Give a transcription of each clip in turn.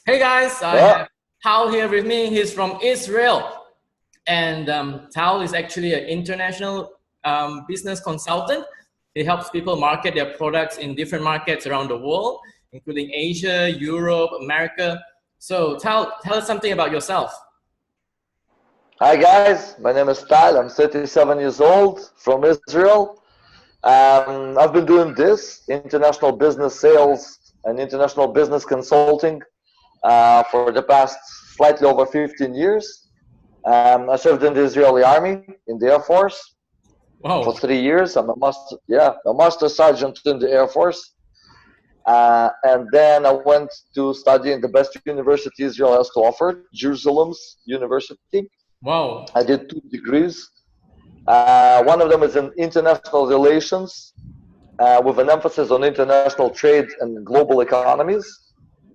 Hey guys, I Yeah. have Tal here with me. He's from Israel. And Tal is actually an international business consultant. He helps people market their products in different markets around the world, including Asia, Europe, America. So Tal, tell us something about yourself. Hi guys, my name is Tal. I'm 37 years old from Israel. I've been doing this international business sales and international business consulting for the past slightly over 15 years. I served in the Israeli army in the Air Force for Wow. 3 years. I'm a master sergeant in the Air Force. And then I went to study in the best university Israel has to offer, Jerusalem's University. Wow. I did 2 degrees. One of them is in international relations with an emphasis on international trade and global economies.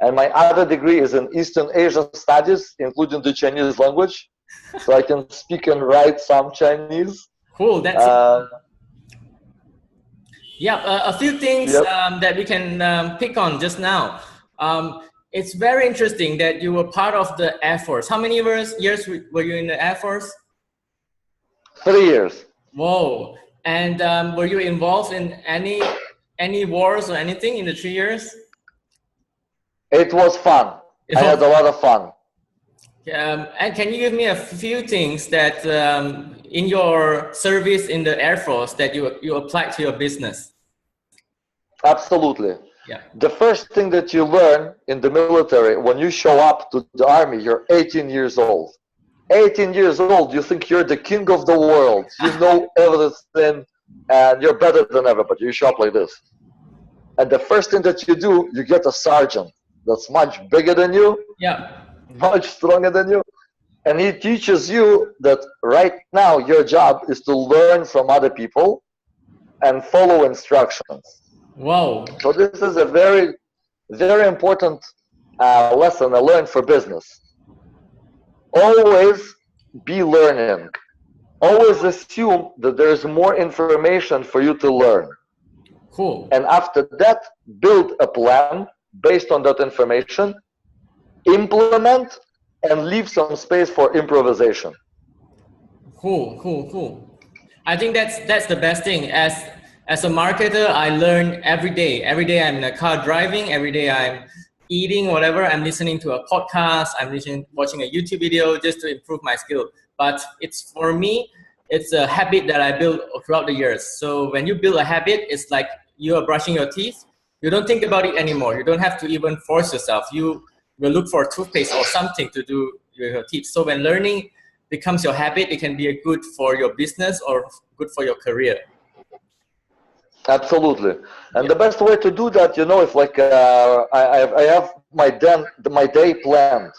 And my other degree is in Eastern Asia studies, including the Chinese language. So I can speak and write some Chinese. Cool. That's Uh, Yeah, a few things yep, that we can pick on just now. It's very interesting that you were part of the Air Force. How many years were you in the Air Force? 3 years. Whoa! And were you involved in any wars or anything in the 3 years? It was fun. It I had was, a lot of fun. and can you give me a few things that in your service in the Air Force that you applied to your business? Absolutely. Yeah. The first thing that you learn in the military, when you show up to the army, you're 18 years old. 18 years old, you think you're the king of the world. You know everything and you're better than everybody. You show up like this. And the first thing that you do, you get a sergeant that's much bigger than you, Yeah. much stronger than you. And he teaches you that right now your job is to learn from other people and follow instructions. Wow. So this is a very, very important lesson I learned for business. Always be learning. Always assume that there's more information for you to learn. Cool. And after that, build a plan based on that information, implement, and leave some space for improvisation. Cool. I think that's the best thing. As a marketer, I learn every day. Every day I'm in a car driving. Every day I'm eating whatever. I'm listening to a podcast. I'm watching a YouTube video just to improve my skill. But it's for me, it's a habit that I built throughout the years. So when you build a habit, it's like you are brushing your teeth. You don't think about it anymore. You don't have to even force yourself. You will look for toothpaste or something to do with your teeth. So when learning becomes your habit, it can be a good for your business or good for your career. Absolutely. And Yeah. the best way to do that, if like I have my day planned.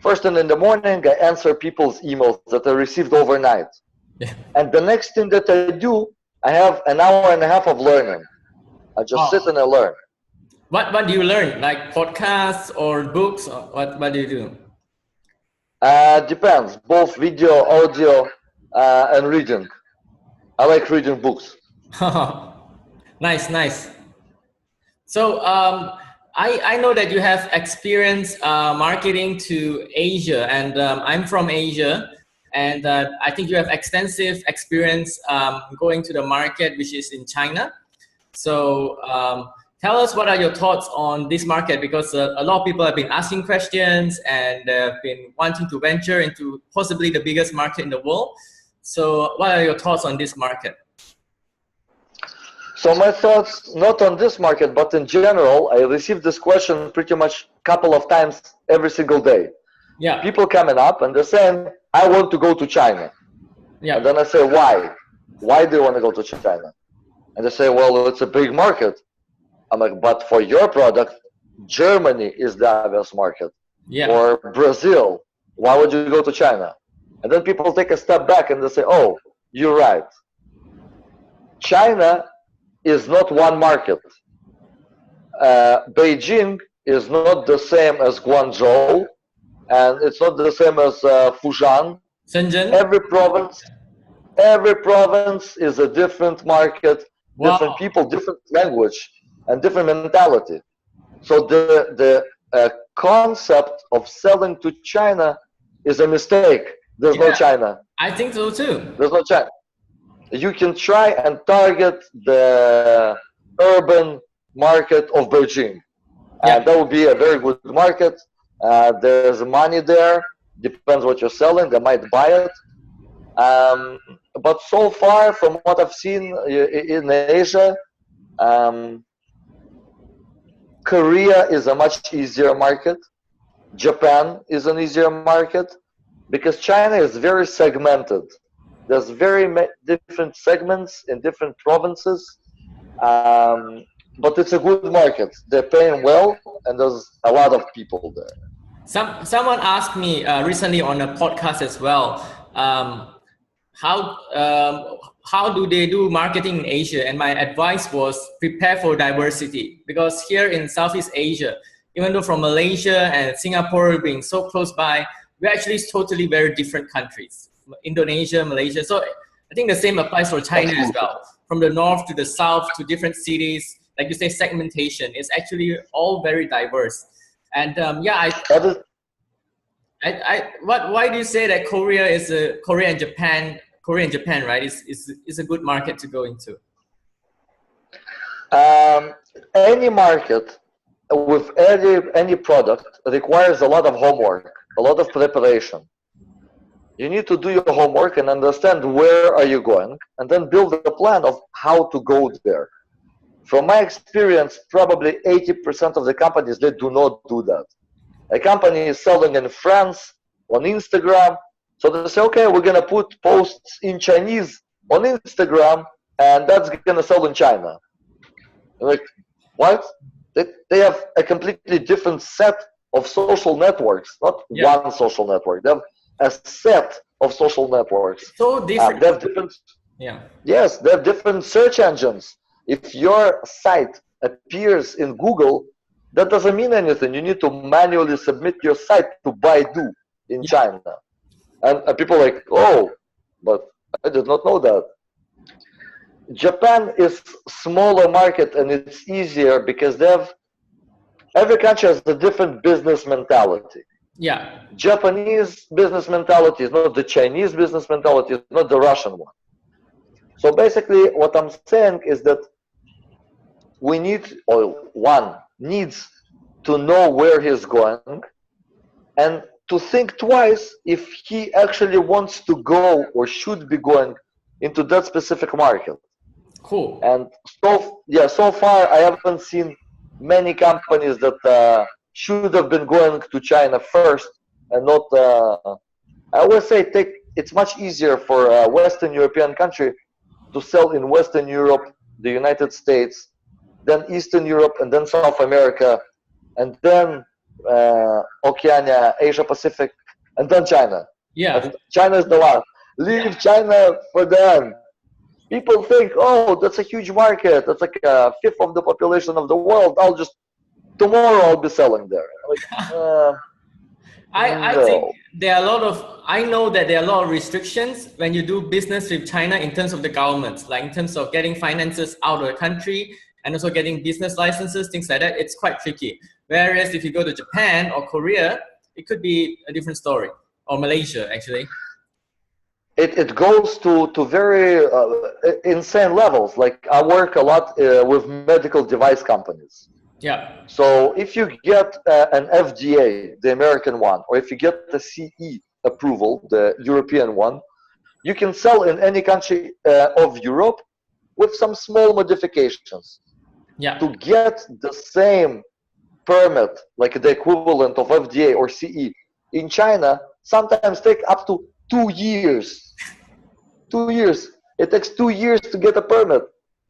First thing in the morning, I answer people's emails that I received overnight. Yeah. And the next thing that I do, I have an hour and a half of learning. I just sit Wow. and I learn. What do you learn? Like podcasts or books? Or what do you do? Depends, both video, audio, and reading. I like reading books. Nice. So I know that you have experience marketing to Asia, and I'm from Asia, and I think you have extensive experience going to the market, which is in China. So tell us what are your thoughts on this market, because a lot of people have been asking questions and have been wanting to venture into possibly the biggest market in the world. So what are your thoughts on this market? So my thoughts, not on this market, but in general, I receive this question pretty much a couple of times every single day. Yeah. People coming up and they're saying, I want to go to China. Yeah. And then I say, why? Why do you want to go to China? And they say, well, it's a big market. I'm like, but for your product, Germany is the obvious market. Yeah. Or Brazil. Why would you go to China? And then people take a step back and they say, oh, you're right. China is not one market. Beijing is not the same as Guangzhou, and it's not the same as Fujian. Shenzhen. Every province is a different market, different Wow. people, different language, and different mentality. So the concept of selling to China is a mistake. There's no Yeah, China. I think so too. There's no China. You can try and target the urban market of Beijing, and Yeah, that would be a very good market. There's money there. Depends what you're selling. They might buy it. Um, but so far, from what I've seen in Asia, um, Korea is a much easier market. Japan is an easier market because China is very segmented. There's very different segments in different provinces, but it's a good market. They're paying well, and there's a lot of people there. someone asked me recently on a podcast as well, how how do they do marketing in Asia? And my advice was prepare for diversity, because here in Southeast Asia, even though from Malaysia and Singapore being so close by, we're actually totally very different countries. Indonesia, Malaysia. So I think the same applies for China as well. From the north to the south to different cities, like you say, segmentation is actually all very diverse. And yeah, why do you say that Korea and Japan, right, is a good market to go into? Any market with any product requires a lot of homework, a lot of preparation. You need to do your homework and understand where are you going, and then build a plan of how to go there. From my experience, probably 80% of the companies, they do not do that. A company is selling in France on Instagram, so they say, okay, we're gonna put posts in Chinese on Instagram, and that's gonna sell in China. Like, what? They have a completely different set of social networks, not one social network. They have a set of social networks. So different. They have different. Yeah. Yes, they have different search engines. If your site appears in Google, that doesn't mean anything. You need to manually submit your site to Baidu in China. And people are like, oh, but I did not know that. Japan is smaller market and it's easier because they have, every country has a different business mentality. Yeah. Japanese business mentality is not the Chinese business mentality, it's not the Russian one. So basically what I'm saying is that we need, or one needs to know where he's going and to think twice if he actually wants to go or should be going into that specific market. Cool. And so far I haven't seen many companies that should have been going to China first and not. I always say it's much easier for a Western European country to sell in Western Europe, the United States, then Eastern Europe, and then South America, and then Oceania, Asia Pacific, and then China. Yeah. And China is the last. Leave China for them. People think, oh, that's a huge market. That's like a fifth of the population of the world. Tomorrow I'll be selling there. Like, I think there are a lot of, I know that there are a lot of restrictions when you do business with China in terms of the government, like in terms of getting finances out of the country and also getting business licenses, things like that. It's quite tricky. Whereas if you go to Japan or Korea, it could be a different story, or Malaysia actually. It goes to very insane levels. Like I work a lot with medical device companies. Yeah. So if you get an FDA, the American one, or if you get the CE approval, the European one, you can sell in any country of Europe with some small modifications. Yeah. To get the same permit, like the equivalent of FDA or CE in China, sometimes take up to 2 years. 2 years. It takes 2 years to get a permit.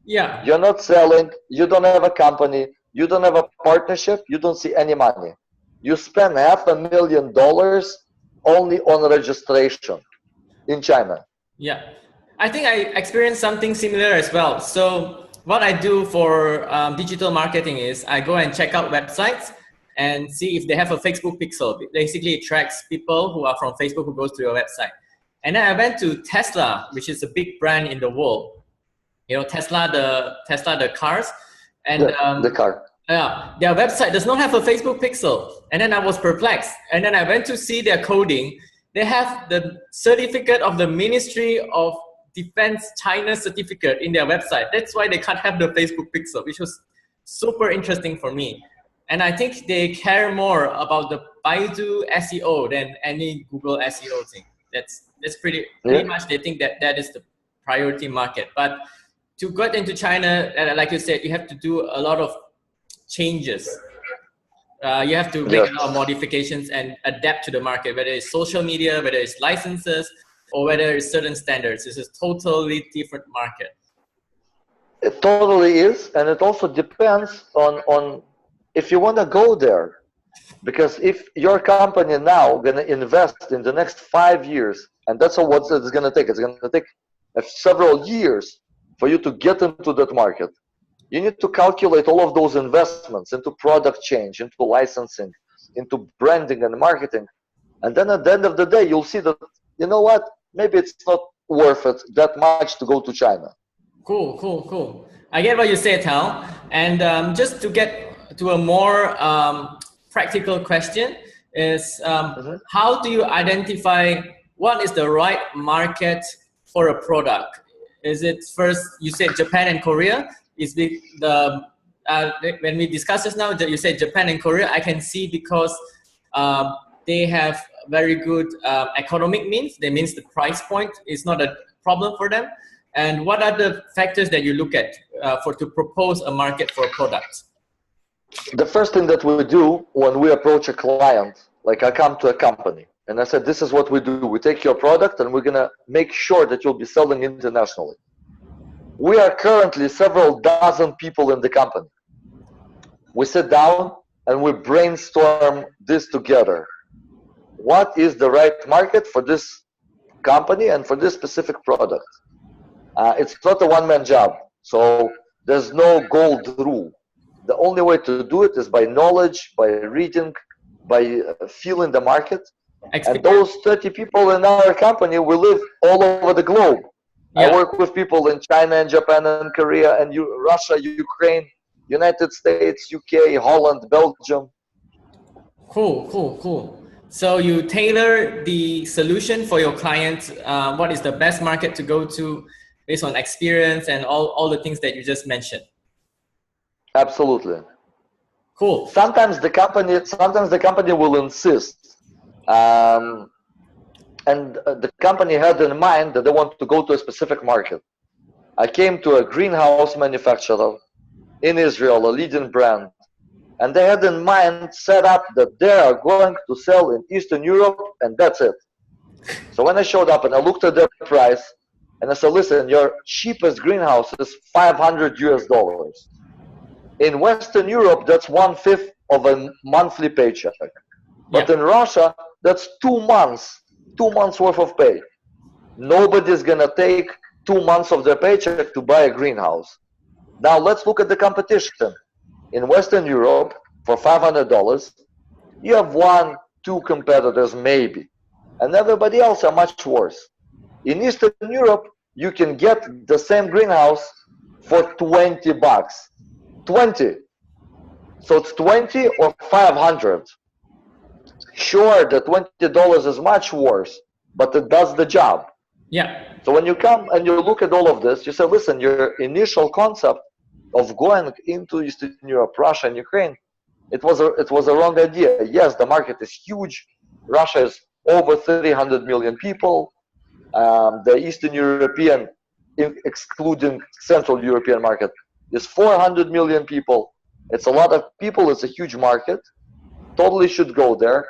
Yeah. You're not selling, you don't have a company, you don't have a partnership, you don't see any money. You spend $500,000 only on registration in China. Yeah. I think I experienced something similar as well. So what I do for digital marketing is I go and check out websites and see if they have a Facebook pixel. Basically, it tracks people who are from Facebook who goes to your website. And then I went to Tesla, which is a big brand in the world. You know, Tesla, the cars. And the car. Their website does not have a Facebook pixel. And then I was perplexed. And then I went to see their coding. They have the certificate of the Ministry of Defense China certificate in their website. That's why they can't have the Facebook pixel, which was super interesting for me. And I think they care more about the Baidu SEO than any Google SEO thing. That's pretty much they think that that is the priority market. But to get into China, like you said, you have to do a lot of changes. You have to make a lot of modifications and adapt to the market, whether it's social media, whether it's licenses, or whether it's certain standards. It's a totally different market. It totally is, and it also depends on if you want to go there. Because if your company now going to invest in the next 5 years, and that's what it's going to take. It's going to take several years for you to get into that market. You need to calculate all of those investments into product change, into licensing, into branding and marketing. And then at the end of the day, you'll see that, you know what, maybe it's not worth it that much to go to China. Cool. I get what you say, Tal. And just to get to a more practical question is, how do you identify what is the right market for a product? Is it first, you said Japan and Korea? Is when we discuss this now, you said Japan and Korea, I can see because they have very good economic means. That means the price point is not a problem for them. And what are the factors that you look at to propose a market for a product? The first thing that we do when we approach a client, like I come to a company and I said, this is what we do. We take your product and we're going to make sure that you'll be selling internationally. We are currently several dozen people in the company. We sit down and we brainstorm this together. What is the right market for this company and for this specific product? It's not a one-man job, so there's no gold rule. The only way to do it is by knowledge, by reading, by feeling the market. And those 30 people in our company, we live all over the globe. I work with people in China and Japan and Korea and Russia, Ukraine, United States, UK, Holland, Belgium. Cool. So you tailor the solution for your client. What is the best market to go to based on experience and all the things that you just mentioned? Absolutely. Cool. Sometimes the company will insist. And the company had in mind that they want to go to a specific market. I came to a greenhouse manufacturer in Israel, a leading brand, and they had in mind set up that they are going to sell in Eastern Europe, and that's it. So when I showed up and I looked at their price, and I said, listen, your cheapest greenhouse is $500 US. In Western Europe, that's 1/5 of a monthly paycheck. But in Russia, that's 2 months. 2 months worth of pay. Nobody's gonna take 2 months of their paycheck to buy a greenhouse. Now let's look at the competition. In Western Europe, for $500, you have 1-2 competitors maybe, and everybody else are much worse. In Eastern Europe, you can get the same greenhouse for $20. 20. So it's 20 or 500. Sure, the $20 is much worse, but it does the job. So when you come and you look at all of this, you say, listen, your initial concept of going into Eastern Europe, Russia and Ukraine, it was a wrong idea. Yes, the market is huge. Russia is over 300 million people. The Eastern European, excluding Central European market, is 400 million people. It's a lot of people. It's a huge market. Totally should go there,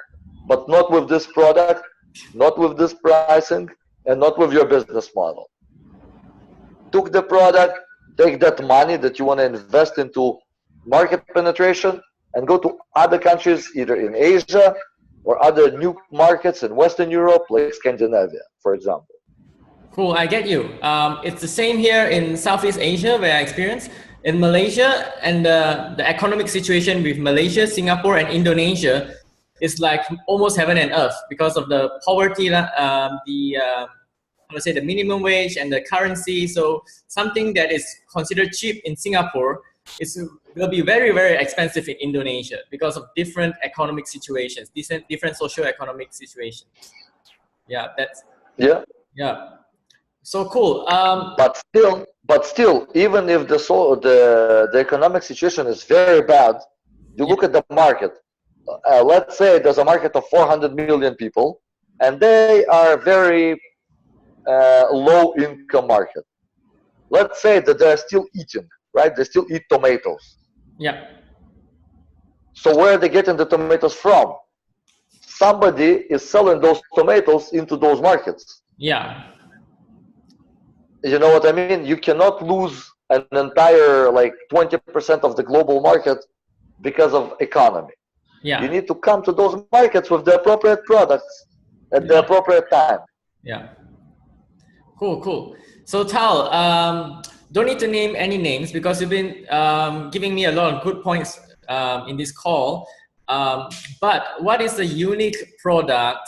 but not with this product, not with this pricing, and not with your business model. Took the product, take that money that you want to invest into market penetration and go to other countries, either in Asia or other new markets in Western Europe, like Scandinavia, for example. Cool, I get you. It's the same here in Southeast Asia where I experienced. In Malaysia, and the economic situation with Malaysia, Singapore, and Indonesia is like almost heaven and earth because of the poverty, the minimum wage and the currency. So something that is considered cheap in Singapore is will be very, very expensive in Indonesia because of different economic situations, different socio-economic situations. Yeah, yeah. So cool. But still, even if the economic situation is very bad, you look at the market. Let's say there's a market of 400 million people, and they are very low income market. Let's say that they're still eating, right? They still eat tomatoes. Yeah. So where are they getting the tomatoes from? Somebody is selling those tomatoes into those markets. Yeah. You know what I mean? You cannot lose an entire like 20% of the global market because of economy. Yeah. You need to come to those markets with the appropriate products at the appropriate time. Yeah. Cool, cool. So Tal, don't need to name any names because you've been giving me a lot of good points in this call. But what is the unique product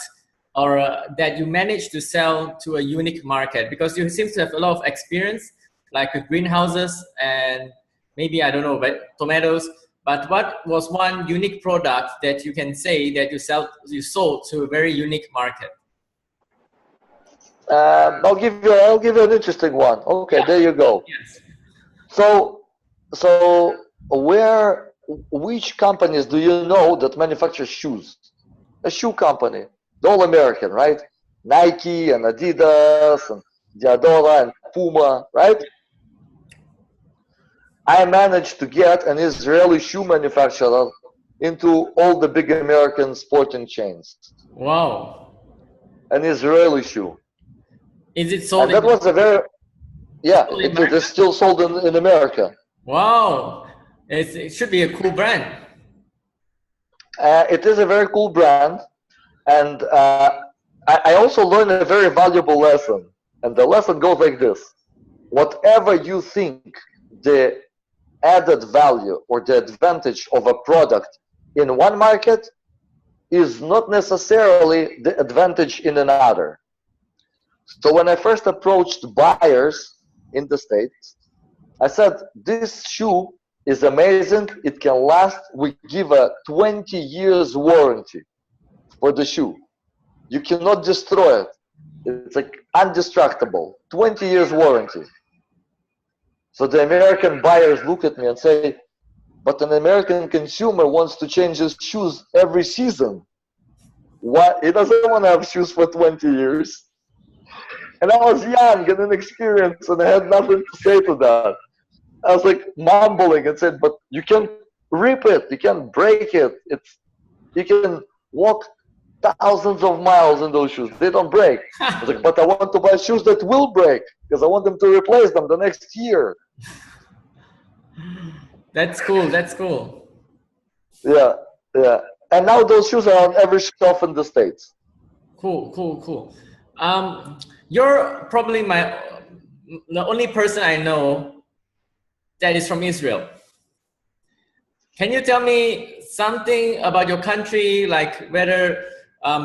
or that you managed to sell to a unique market? Because you seem to have a lot of experience, like with greenhouses and maybe, I don't know, but tomatoes. But what was one unique product that you can say that you sold to a very unique market? I'll give you an interesting one. Okay, there you go. Yes. So which companies do you know that manufacture shoes? A shoe company, the all American, right? Nike and Adidas and Diadora and Puma, right? I managed to get an Israeli shoe manufacturer into all the big American sporting chains. Wow. An Israeli shoe. Is it sold? And that was a very, yeah, it is still sold in America. Wow. It should be a cool brand. It is a very cool brand. And I also learned a very valuable lesson. And the lesson goes like this. Whatever you think the added value or the advantage of a product in one market is not necessarily the advantage in another. So when I first approached buyers in the States, I said, this shoe is amazing. It can last. We give a 20 years warranty for the shoe. You cannot destroy it. It's like indestructible. 20 years warranty. So the American buyers look at me and say, but an American consumer wants to change his shoes every season. Why? He doesn't want to have shoes for 20 years. And I was young and inexperienced and I had nothing to say to that. I was like mumbling and said, but you can rip it, you can break it. You can walk thousands of miles in those shoes. They don't break. I was like, but I want to buy shoes that will break because I want them to replace them the next year. That's cool. That's cool. Yeah, yeah. And now those shoes are on every shelf in the States. Cool, cool, cool. You're probably the only person I know that is from Israel. Can you tell me something about your country, like whether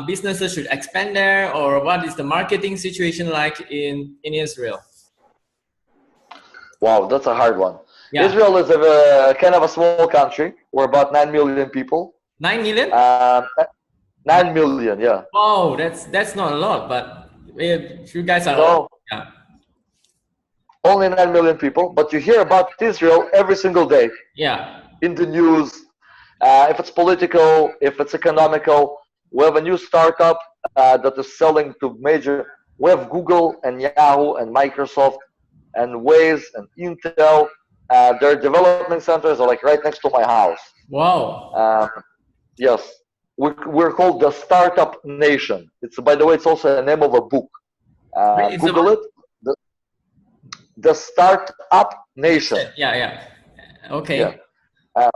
businesses should expand there, or what is the marketing situation like in Israel? Wow, that's a hard one. Yeah. Israel is a kind of a small country. We're about 9 million people. 9 million? 9 million, yeah. Wow, that's not a lot, but you guys are no, yeah. Only 9 million people, but you hear about Israel every single day. Yeah. In the news, if it's political, if it's economical. We have a new startup that is selling to major. We have Google and Yahoo and Microsoft and Waze and Intel. Their development centers are like right next to my house. Wow. Yes. We're called the Startup Nation. It's, by the way, it's also the name of a book. Google it. The Startup Nation. Yeah, yeah. Okay. Yeah.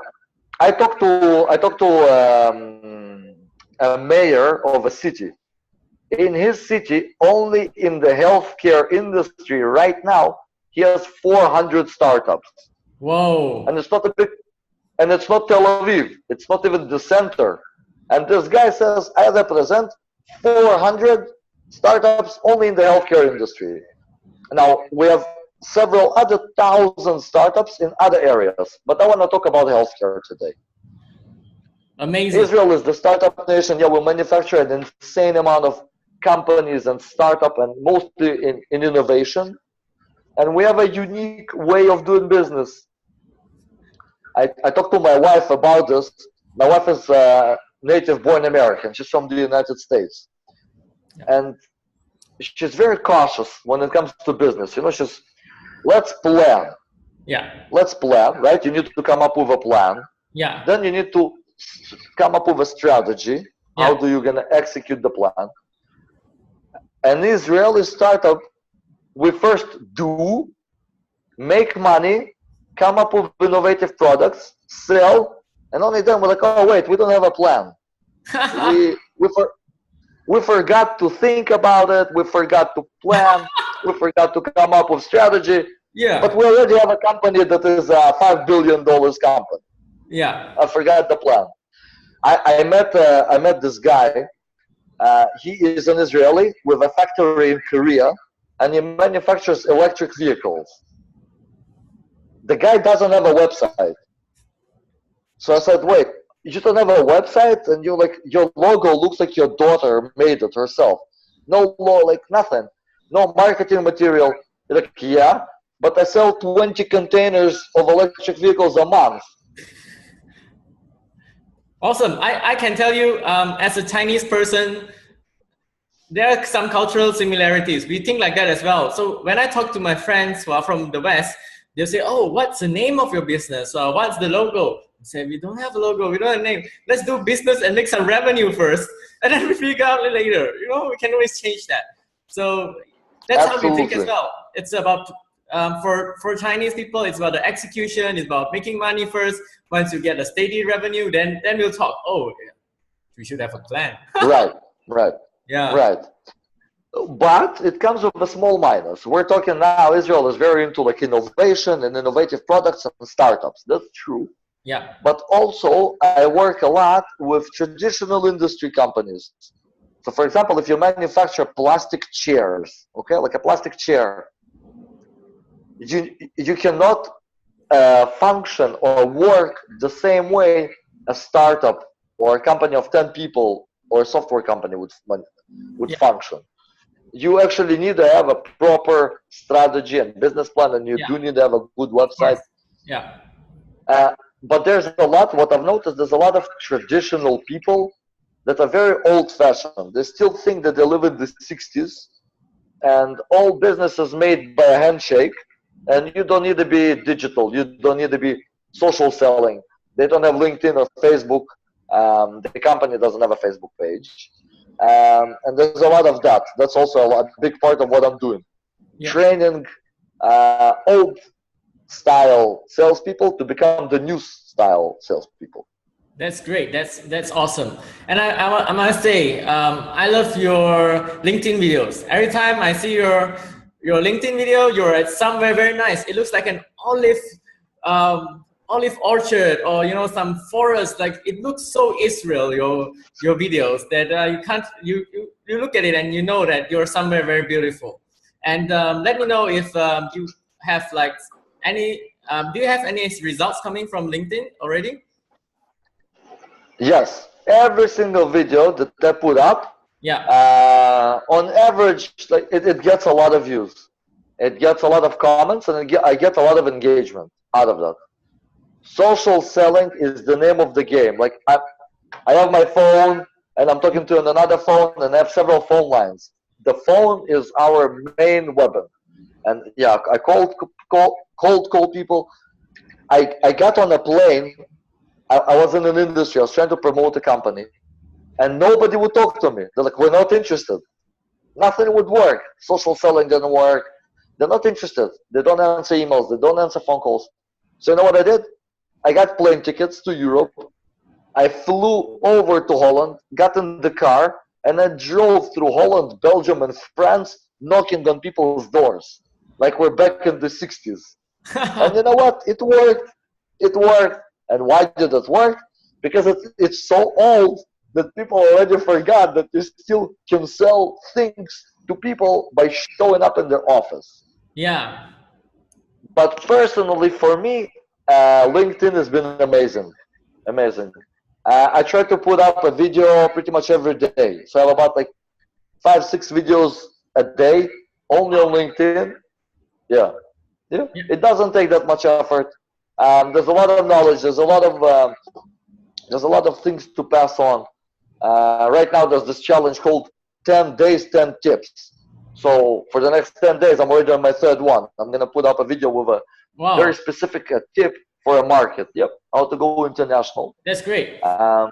I talked to a mayor of a city. In his city, only in the healthcare industry right now, he has 400 startups. Whoa. And it's not and it's not Tel Aviv. It's not even the center. And this guy says, I represent 400 startups only in the healthcare industry. Now, we have several other thousand startups in other areas. But I want to talk about healthcare today. Amazing. Israel is the startup nation. Yeah, we manufacture an insane amount of companies and startup, and mostly in innovation. And we have a unique way of doing business. I talked to my wife about this. My wife is native born American. She's from the United States. Yeah. And she's very cautious when it comes to business. You know, she's, let's plan. Yeah. Let's plan, right? You need to come up with a plan. Yeah. Then you need to come up with a strategy. Yeah. How do you gonna execute the plan? An Israeli startup, we first do, make money, come up with innovative products, sell, and only then we're like, oh wait, we don't have a plan. We forgot to think about it. We forgot to plan. We forgot to come up with strategy. Yeah. But we already have a company that is a $5 billion company. Yeah. I forgot the plan. I met this guy. He is an Israeli with a factory in Korea, and he manufactures electric vehicles. The guy doesn't have a website. So I said, wait, you don't have a website? And you're like, your logo looks like your daughter made it herself. No, like nothing. No marketing material. You're like, yeah, but I sell 20 containers of electric vehicles a month. Awesome. I can tell you, as a Chinese person, there are some cultural similarities. We think like that as well. So when I talk to my friends who are from the West, they'll say, oh, what's the name of your business? What's the logo? I say, we don't have a logo, we don't have a name. Let's do business and make some revenue first. And then we figure out later. You know, we can always change that. So that's Absolutely. how we think as well. It's about, for Chinese people, it's about the execution, it's about making money first. Once you get a steady revenue, then we'll talk, oh, we should have a plan. Right. Yeah. Right. But it comes with a small minus. We're talking now, Israel is very into like innovation and innovative products and startups. That's true. Yeah. But also, I work a lot with traditional industry companies. So for example, if you manufacture plastic chairs, okay, like a plastic chair, you cannot function or work the same way a startup or a company of 10 people or a software company would function. You actually need to have a proper strategy and business plan, and you do need to have a good website. Yeah. But there's a lot, what I've noticed, there's a lot of traditional people that are very old-fashioned. They still think that they live in the 60s, and all business is made by a handshake, and you don't need to be digital. You don't need to be social selling. They don't have LinkedIn or Facebook. The company doesn't have a Facebook page. And there's a lot of that. That's also a big part of what I'm doing. Yeah. Training old style salespeople to become the new style salespeople. That's great. That's awesome. And I must say, I love your LinkedIn videos. Every time I see your LinkedIn video, you're at somewhere very nice. It looks like an olive orchard, or some forest. Like, it looks so Israel, your videos, that you look at it and you know that you're somewhere very beautiful. And let me know if you have like any do you have any results coming from LinkedIn already? Yes, every single video that I put up, on average, like it gets a lot of views. It gets a lot of comments, and I get a lot of engagement out of that. Social selling is the name of the game. Like, I have my phone, and I'm talking to another phone, and I have several phone lines. The phone is our main weapon. And yeah, I cold call people. I got on a plane. I was in an industry. I was trying to promote a company, and nobody would talk to me. They're like, we're not interested. Nothing would work. Social selling didn't work. They're not interested. They don't answer emails. They don't answer phone calls. So you know what I did? I got plane tickets to Europe. I flew over to Holland, got in the car, and I drove through Holland, Belgium, and France, knocking on people's doors, like we're back in the 60s. And you know what? It worked. It worked. And why did it work? Because it's so old that people already forgot that you still can sell things to people by showing up in their office. Yeah. But personally, for me, LinkedIn has been amazing, amazing. I try to put up a video pretty much every day. So I have about like 5, 6 videos a day only on LinkedIn. Yeah, yeah. Yeah. It doesn't take that much effort. There's a lot of knowledge. There's a lot of things to pass on. Right now, there's this challenge called 10 days, 10 tips. So for the next 10 days, I'm already on my third one. I'm gonna put up a video with a very Wow, specific tip for a market. Yep, how to go international. that's great. Um,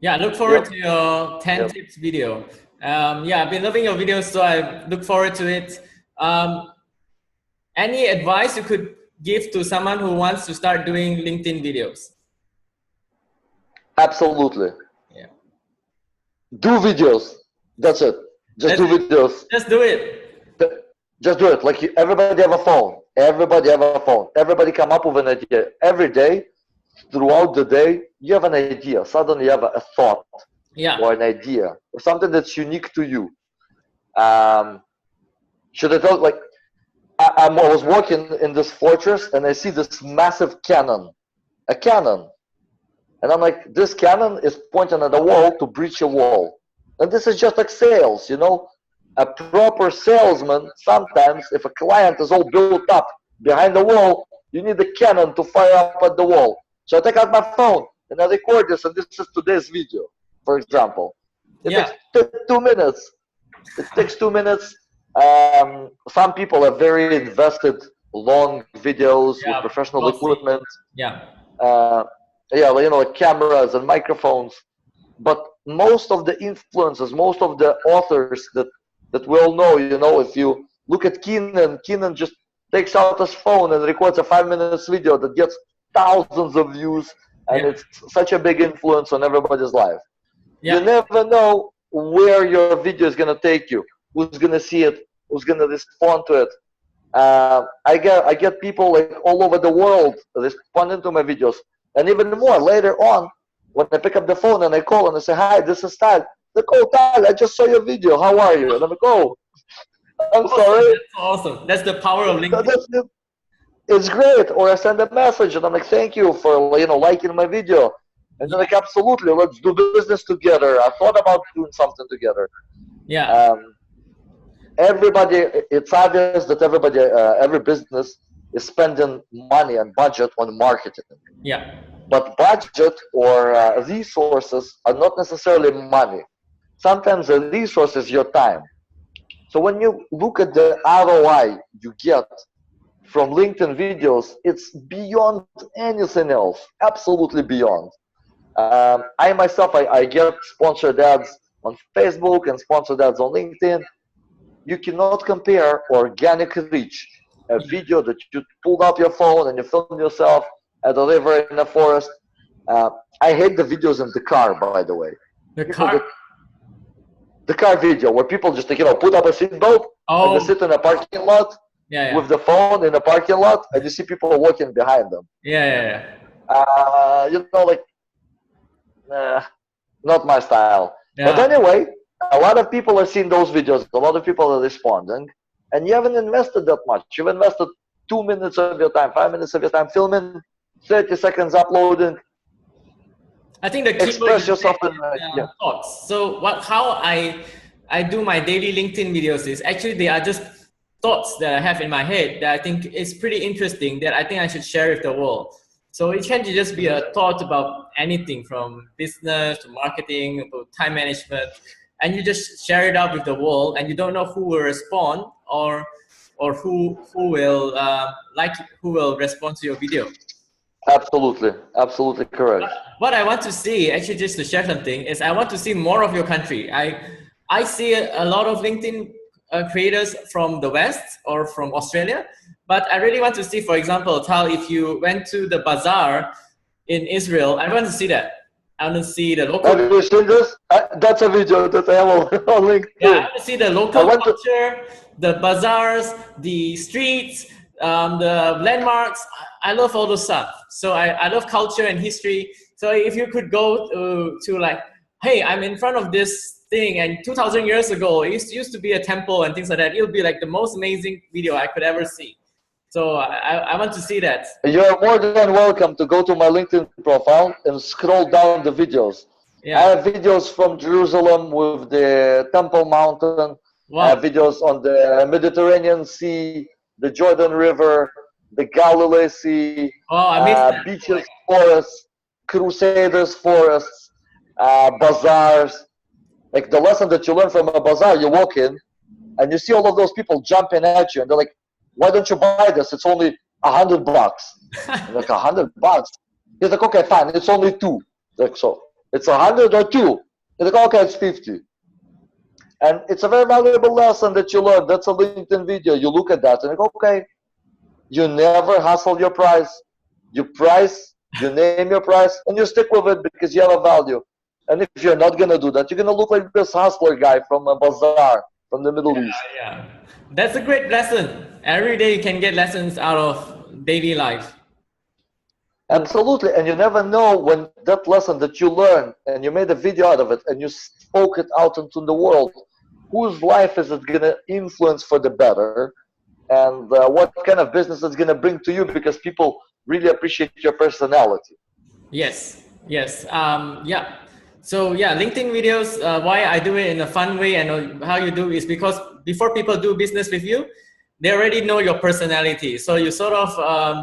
Yeah, I look forward yep, to your 10 yep. tips video. Yeah, I've been loving your videos, so I look forward to it. Any advice you could give to someone who wants to start doing LinkedIn videos? Absolutely. Yeah. Do videos. That's it. Just That's do it. videos. Just do it. Just do it. Like everybody have a phone. Everybody have a phone. Everybody come up with an idea. Every day, throughout the day, you have an idea. Suddenly you have a thought Yeah. or an idea or something that's unique to you. Should I tell, like, I was walking in this fortress and I see this massive cannon, a cannon. And I'm like, this cannon is pointing at a wall to breach a wall. And this is just like sales, you know? A proper salesman, sometimes, if a client is all built up behind the wall, you need a cannon to fire up at the wall. So I take out my phone and I record this, and this is today's video, for example. It Yeah. takes 2 minutes. It takes 2 minutes. Some people have very invested long videos with Yeah. professional Glossy. equipment. Yeah. Yeah, you know, like cameras and microphones. But most of the influencers, most of the authors that we all know, you know, if you look at Keenan just takes out his phone and records a 5 minute video that gets thousands of views, and Yeah. it's such a big influence on everybody's life. Yeah. You never know where your video is gonna take you, who's gonna see it, who's gonna respond to it. I get people like all over the world responding to my videos, and even more later on when I pick up the phone and I call and I say, "Hi, this is Tal." They go, "Tal, I just saw your video. How are you?" And I'm like, "Oh, I'm Awesome. sorry." That's awesome. That's the power of LinkedIn. That's it. It's great. Or I send a message and I'm like, "Thank you for, you know, liking my video." And they're like, "Absolutely, let's do business together. I thought about doing something together." Yeah. Everybody, it's obvious that everybody, every business is spending money and budget on marketing. Yeah. But budget or resources are not necessarily money. Sometimes the resource is your time. So when you look at the ROI you get from LinkedIn videos, it's beyond anything else, absolutely beyond. I myself, I get sponsored ads on Facebook and sponsored ads on LinkedIn. You cannot compare organic reach, a video that you pulled up your phone and you filmed yourself at a river in a forest. I hate the videos in the car, by the way. The People car. the car video where people just, you know, put up a seatbelt and they sit in a parking lot Yeah. Yeah. with the phone in a parking lot, and you see people walking behind them. Yeah. Yeah. You know, like, not my style. Yeah. But anyway, a lot of people are seeing those videos. A lot of people are responding, and you haven't invested that much. You've invested 2 minutes of your time, 5 minutes of your time filming, 30 seconds uploading. I think the key Express yourself in, yeah. thoughts. So how I do my daily LinkedIn videos is actually they are just thoughts that I have in my head that I think is pretty interesting that I think I should share with the world. So it can just be a thought about anything from business to marketing, about time management, and you just share it out with the world, and you don't know who will respond or who will who will respond to your video. Absolutely correct. What I want to see, actually, just to share something, is I want to see more of your country. I see a lot of LinkedIn creators from the West or from Australia, but I really want to see, for example, Tal, if you went to the bazaar in Israel, I want to see that. I want to see the local. Have you seen this? That's a video that I have on LinkedIn. Yeah, I want to see the local culture, the bazaars, the streets, the landmarks. I love all those stuff. So I love culture and history. So if you could go to like, hey, I'm in front of this thing, and 2,000 years ago, it used to be a temple and things like that. It'll be like the most amazing video I could ever see. So I want to see that. You're more than welcome to go to my LinkedIn profile and scroll down the videos. I Yeah. have videos from Jerusalem with the Temple Mountain. I have Wow. videos on the Mediterranean Sea, the Jordan River, the Galilee Sea, Oh, I missed that. beaches, forests, crusaders, forests, bazaars. Like the lesson that you learn from a bazaar, you walk in and you see all of those people jumping at you, and they're like, "Why don't you buy this? It's only $100." I'm like, $100? He's like, "Okay, fine. It's only two." Like, so it's 100 or two? He's like, "Okay, it's 50." And it's a very valuable lesson that you learn. That's a LinkedIn video. You look at that and you go, okay, you never hustle your price. You price, you name your price, and you stick with it because you have a value. And if you're not going to do that, you're going to look like this hustler guy from a bazaar from the Middle East. Yeah. That's a great lesson. Every day you can get lessons out of daily life. Absolutely. And you never know when that lesson that you learned and you made a video out of it and you spoke it out into the world, whose life is it going to influence for the better? And what kind of business it's going to bring to you, because people really appreciate your personality. Yes, yes. Yeah. So yeah, LinkedIn videos, why I do it in a fun way and how you do is because before people do business with you, they already know your personality. So you sort of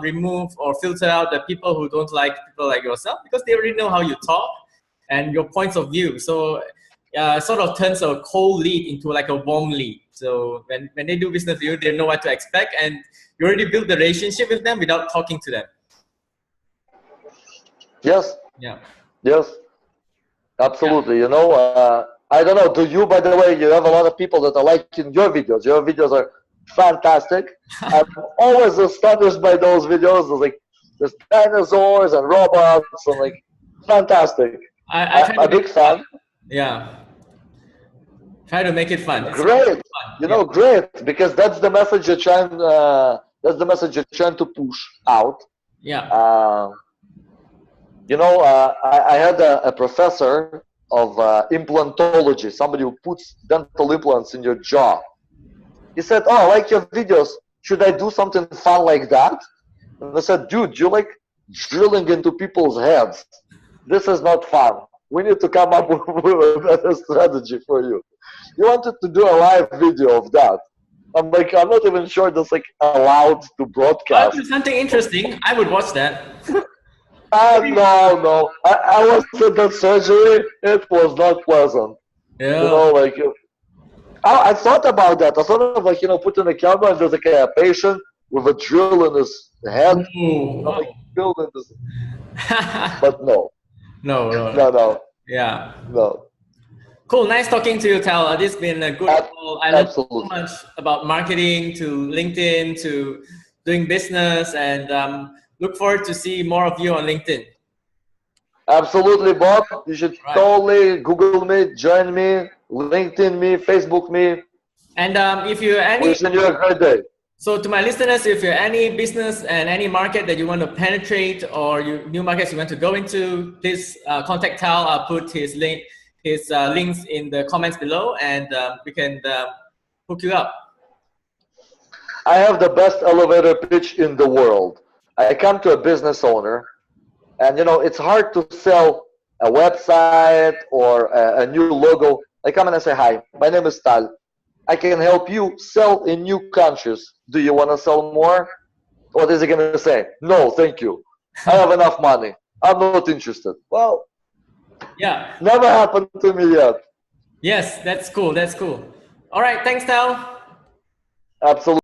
remove or filter out the people who don't like people like yourself because they already know how you talk and your points of view. So sort of turns a cold lead into like a warm lead. So when they do business with you, they know what to expect, and you already build the relationship with them without talking to them. Yes. Yeah. Yes. Absolutely. You know, I don't know. Do you, by the way, you have a lot of people that are liking your videos. Your videos are fantastic. I'm always astonished by those videos. There's dinosaurs and robots and like fantastic. I try to I'm a make big it fun. fan. Yeah. Try to make it fun. It's Great. fun. You Yeah. know, great, because that's the message you're trying. That's the message you're trying to push out. Yeah. You know, I had a professor of implantology, somebody who puts dental implants in your jaw. He said, "Oh, I like your videos. Should I do something fun like that?" And I said, "Dude, you like drilling into people's heads. This is not fun. We need to come up with a better strategy for you." You wanted to do a live video of that. I'm like, I'm not even sure that's like allowed to broadcast. But something interesting. I would watch that. No. I was at that surgery. It was not pleasant. You Yeah. know, like, I thought about that. I thought of like, putting a camera and there's like a patient with a drill in his head. Ooh, I'm like, wow. building this. But no. No. No. Yeah. No. Cool. Nice talking to you, Tal. This has been a good call. I learned so Absolutely. much about marketing to LinkedIn to doing business, and look forward to see more of you on LinkedIn. Absolutely, Bob. You should Right. totally Google me, join me, LinkedIn me, Facebook me. And if you're any, Wishing you a great day. so to my listeners, if you're any business and any market that you want to penetrate or new markets you want to go into, please contact Tal. I'll put his links in the comments below, and we can hook you up. I have the best elevator pitch in the world. I come to a business owner, and it's hard to sell a website or a new logo. I come and I say, "Hi, my name is Tal. I can help you sell in new countries. Do you want to sell more?" What is he going to say? "No, thank you. I have enough money. I'm not interested." Well, Yeah. never happened to me yet. Yes, that's cool. That's cool. All right. Thanks, Tal. Absolutely.